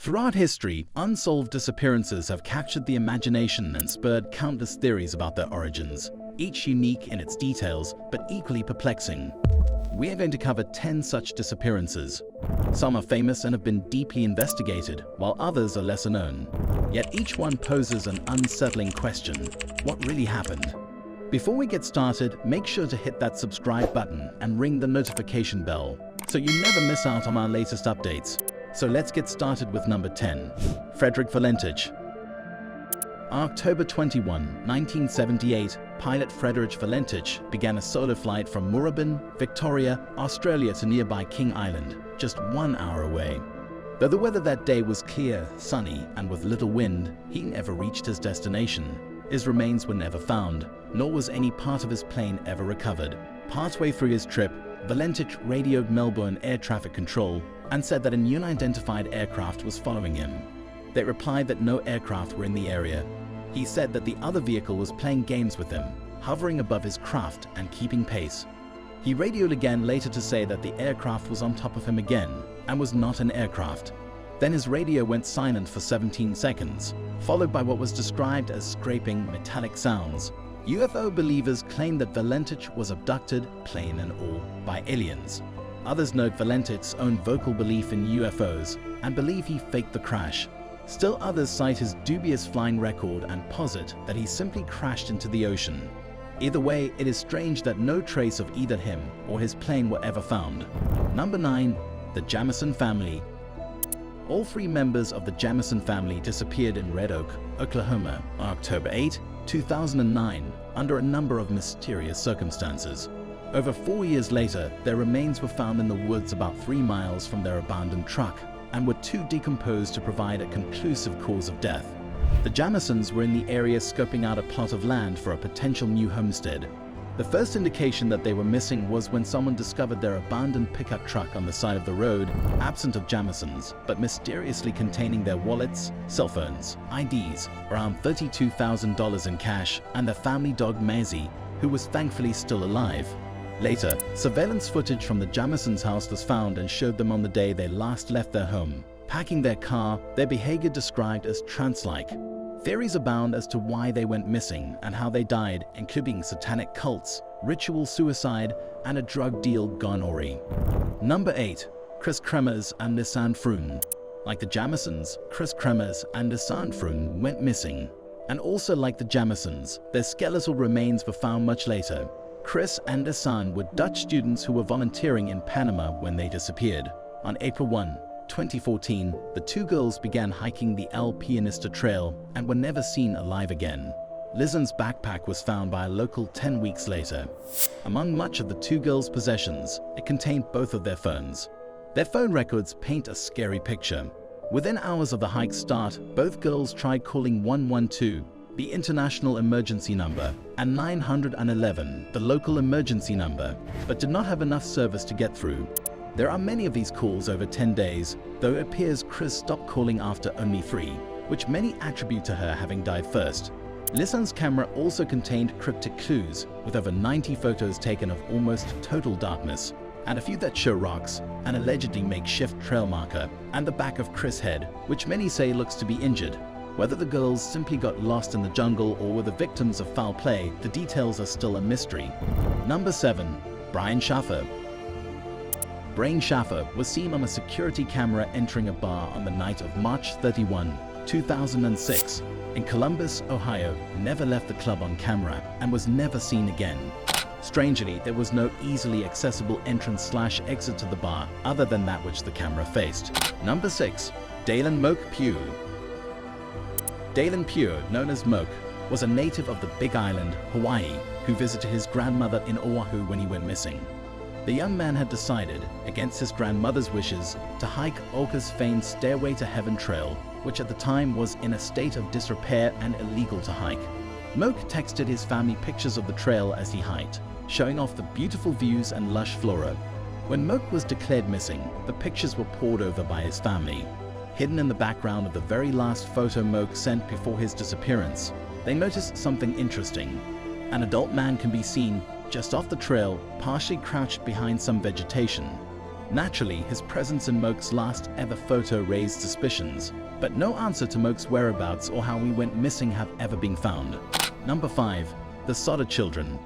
Throughout history, unsolved disappearances have captured the imagination and spurred countless theories about their origins, each unique in its details but equally perplexing. We are going to cover 10 such disappearances. Some are famous and have been deeply investigated, while others are lesser known. Yet each one poses an unsettling question: what really happened? Before we get started, make sure to hit that subscribe button and ring the notification bell so you never miss out on our latest updates. So let's get started with number 10. Frederick Valentic. On October 21, 1978, pilot Frederick Valentic began a solo flight from Moorabbin, Victoria, Australia to nearby King Island, just 1 hour away. Though the weather that day was clear, sunny, and with little wind, he never reached his destination. His remains were never found, nor was any part of his plane ever recovered. Partway through his trip, Valentic radioed Melbourne Air Traffic Control and said that an unidentified aircraft was following him. They replied that no aircraft were in the area. He said that the other vehicle was playing games with him, hovering above his craft and keeping pace. He radioed again later to say that the aircraft was on top of him again and was not an aircraft. Then his radio went silent for 17 seconds, followed by what was described as scraping metallic sounds. UFO believers claim that Valentic was abducted, plane and all, by aliens. Others note Valentic's own vocal belief in UFOs and believe he faked the crash. Still others cite his dubious flying record and posit that he simply crashed into the ocean. Either way, it is strange that no trace of either him or his plane were ever found. Number 9. The Jameson Family. All 3 members of the Jameson family disappeared in Red Oak, Oklahoma on October 8, 2009 under a number of mysterious circumstances. Over 4 years later, their remains were found in the woods about 3 miles from their abandoned truck and were too decomposed to provide a conclusive cause of death. The Jamesons were in the area scoping out a plot of land for a potential new homestead. The first indication that they were missing was when someone discovered their abandoned pickup truck on the side of the road, absent of Jamesons, but mysteriously containing their wallets, cell phones, IDs, around $32,000 in cash, and their family dog Maisie, who was thankfully still alive. Later, surveillance footage from the Jamesons' house was found and showed them on the day they last left their home, packing their car, their behavior described as trance-like. Theories abound as to why they went missing and how they died, including satanic cults, ritual suicide, and a drug deal gone awry. Number 8. Chris Kremers and Nisan Frun. Like the Jamesons, Chris Kremers and Nisan Frun went missing. And also like the Jamesons, their skeletal remains were found much later. Chris and Nisan were Dutch students who were volunteering in Panama when they disappeared. On April 1, 2014, the 2 girls began hiking the El Pianista Trail and were never seen alive again. Nisan's backpack was found by a local 10 weeks later. Among much of the 2 girls' possessions, it contained both of their phones. Their phone records paint a scary picture. Within hours of the hike's start, both girls tried calling 112, the international emergency number, and 911, the local emergency number, but did not have enough service to get through. There are many of these calls over 10 days, though it appears Chris stopped calling after only 3, which many attribute to her having died first. Nisan's camera also contained cryptic clues, with over 90 photos taken of almost total darkness, and a few that show rocks, an allegedly makeshift trail marker, and the back of Chris' head, which many say looks to be injured. Whether the girls simply got lost in the jungle or were the victims of foul play, the details are still a mystery. Number 7. Brian Schaffer. Brian Schaffer was seen on a security camera entering a bar on the night of March 31, 2006. In Columbus, Ohio, never left the club on camera and was never seen again. Strangely, there was no easily accessible entrance/exit to the bar other than that which the camera faced. Number 6. Dalen Moke Pugh. Dalen Pugh, known as Moke, was a native of the Big Island, Hawaii, who visited his grandmother in Oahu when he went missing. The young man had decided, against his grandmother's wishes, to hike Olka's famed Stairway to Heaven trail, which at the time was in a state of disrepair and illegal to hike. Moke texted his family pictures of the trail as he hiked, showing off the beautiful views and lush flora. When Moke was declared missing, the pictures were pored over by his family. Hidden in the background of the very last photo Moke sent before his disappearance, they noticed something interesting. An adult man can be seen just off the trail, partially crouched behind some vegetation. Naturally, his presence in Moke's last ever photo raised suspicions, but no answer to Moke's whereabouts or how he went missing have ever been found. Number 5. The Soder Children.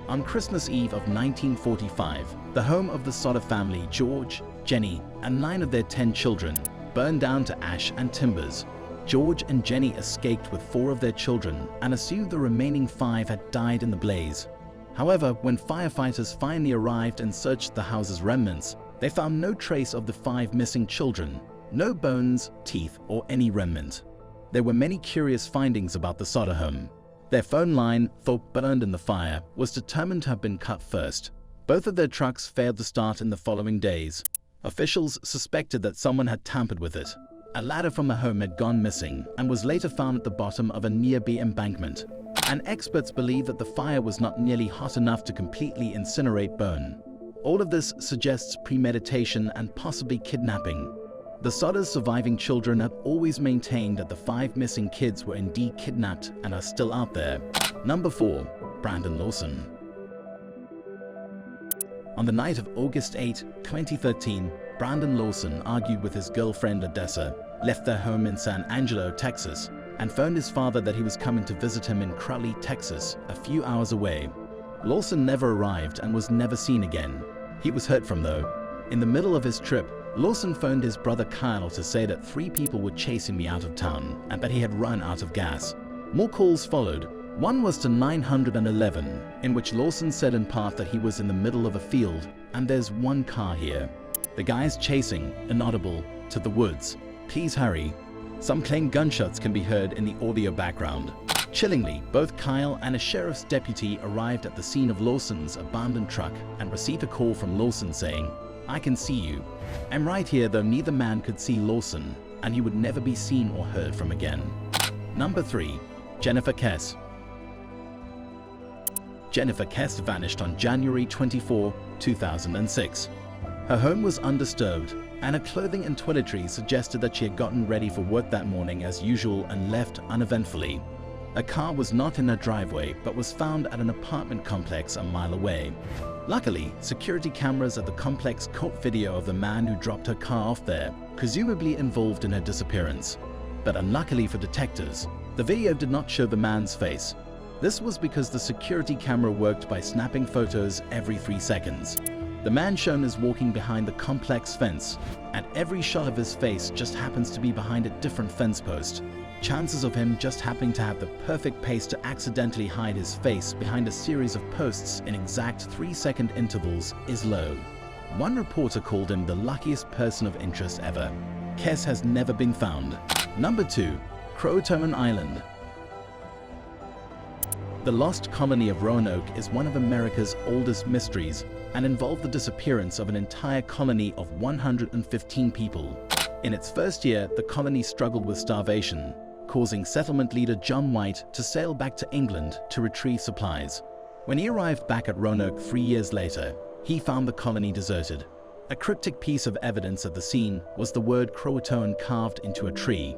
On Christmas Eve of 1945, the home of the Soder family, George, Jenny, and 9 of their 10 children, burned down to ash and timbers. George and Jenny escaped with 4 of their children and assumed the remaining 5 had died in the blaze. However, when firefighters finally arrived and searched the house's remnants, they found no trace of the 5 missing children, no bones, teeth, or any remnant. There were many curious findings about the Soder home. Their phone line, thought burned in the fire, was determined to have been cut first. Both of their trucks failed to start in the following days. Officials suspected that someone had tampered with it. A ladder from the home had gone missing and was later found at the bottom of a nearby embankment. And experts believe that the fire was not nearly hot enough to completely incinerate bone. All of this suggests premeditation and possibly kidnapping. The Soder's surviving children have always maintained that the 5 missing kids were indeed kidnapped and are still out there. Number 4. Brandon Lawson. On the night of August 8, 2013, Brandon Lawson argued with his girlfriend Odessa, left their home in San Angelo, Texas, and phoned his father that he was coming to visit him in Crowley, Texas, a few hours away. Lawson never arrived and was never seen again. He was heard from though. In the middle of his trip, Lawson phoned his brother Kyle to say that 3 people were chasing me out of town and that he had run out of gas. More calls followed. One was to 911, in which Lawson said in part that he was in the middle of a field and there's 1 car here. The guy's chasing, inaudible, to the woods. Please hurry. Some claim gunshots can be heard in the audio background. Chillingly, both Kyle and a sheriff's deputy arrived at the scene of Lawson's abandoned truck and received a call from Lawson saying, "I can see you." I'm right here, though neither man could see Lawson, and he would never be seen or heard from again. Number 3. Jennifer Kess. Jennifer Kess vanished on January 24, 2006. Her home was undisturbed, and her clothing and toiletries suggested that she had gotten ready for work that morning as usual and left uneventfully. A car was not in her driveway, but was found at an apartment complex a mile away. Luckily, security cameras at the complex caught video of the man who dropped her car off there, presumably involved in her disappearance. But unluckily for detectives, the video did not show the man's face. This was because the security camera worked by snapping photos every 3 seconds. The man shown is walking behind the complex fence, and every shot of his face just happens to be behind a different fence post. Chances of him just happening to have the perfect pace to accidentally hide his face behind a series of posts in exact 3-second intervals is low. One reporter called him the luckiest person of interest ever. Kess has never been found. Number 2. Crowan Island. The lost colony of Roanoke is one of America's oldest mysteries and involved the disappearance of an entire colony of 115 people. In its first year, the colony struggled with starvation, causing settlement leader John White to sail back to England to retrieve supplies. When he arrived back at Roanoke 3 years later, he found the colony deserted. A cryptic piece of evidence at the scene was the word Croatoan carved into a tree.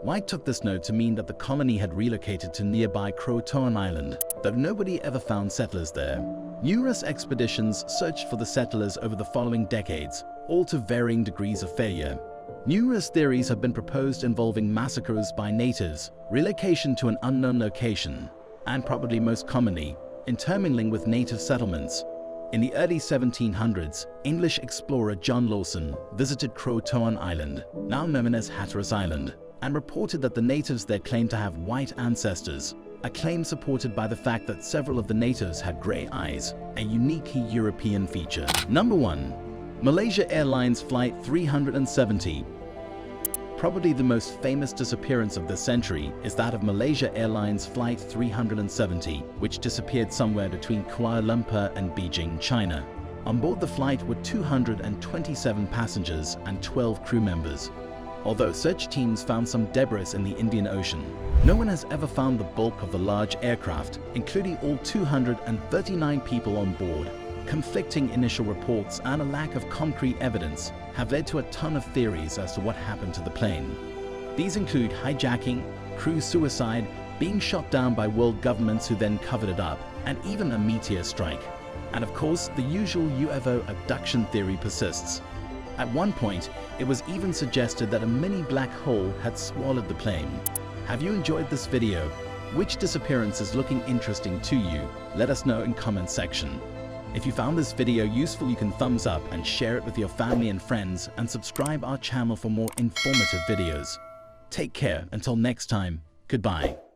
White took this note to mean that the colony had relocated to nearby Crowan Island, though nobody ever found settlers there. Numerous expeditions searched for the settlers over the following decades, all to varying degrees of failure. Numerous theories have been proposed involving massacres by natives, relocation to an unknown location, and probably most commonly, intermingling with native settlements. In the early 1700s, English explorer John Lawson visited Crowan Island, now known as Hatteras Island, and reported that the natives there claimed to have white ancestors, a claim supported by the fact that several of the natives had grey eyes, a uniquely European feature. Number 1. Malaysia Airlines Flight 370. Probably the most famous disappearance of this century is that of Malaysia Airlines Flight 370, which disappeared somewhere between Kuala Lumpur and Beijing, China. On board the flight were 227 passengers and 12 crew members. Although search teams found some debris in the Indian Ocean, no one has ever found the bulk of the large aircraft, including all 239 people on board. Conflicting initial reports and a lack of concrete evidence have led to a ton of theories as to what happened to the plane. These include hijacking, crew suicide, being shot down by world governments who then covered it up, and even a meteor strike. And of course, the usual UFO abduction theory persists. At one point, it was even suggested that a mini black hole had swallowed the plane. Have you enjoyed this video? Which disappearance is looking interesting to you? Let us know in comment section. If you found this video useful, you can thumbs up and share it with your family and friends, and subscribe our channel for more informative videos. Take care until next time. Goodbye.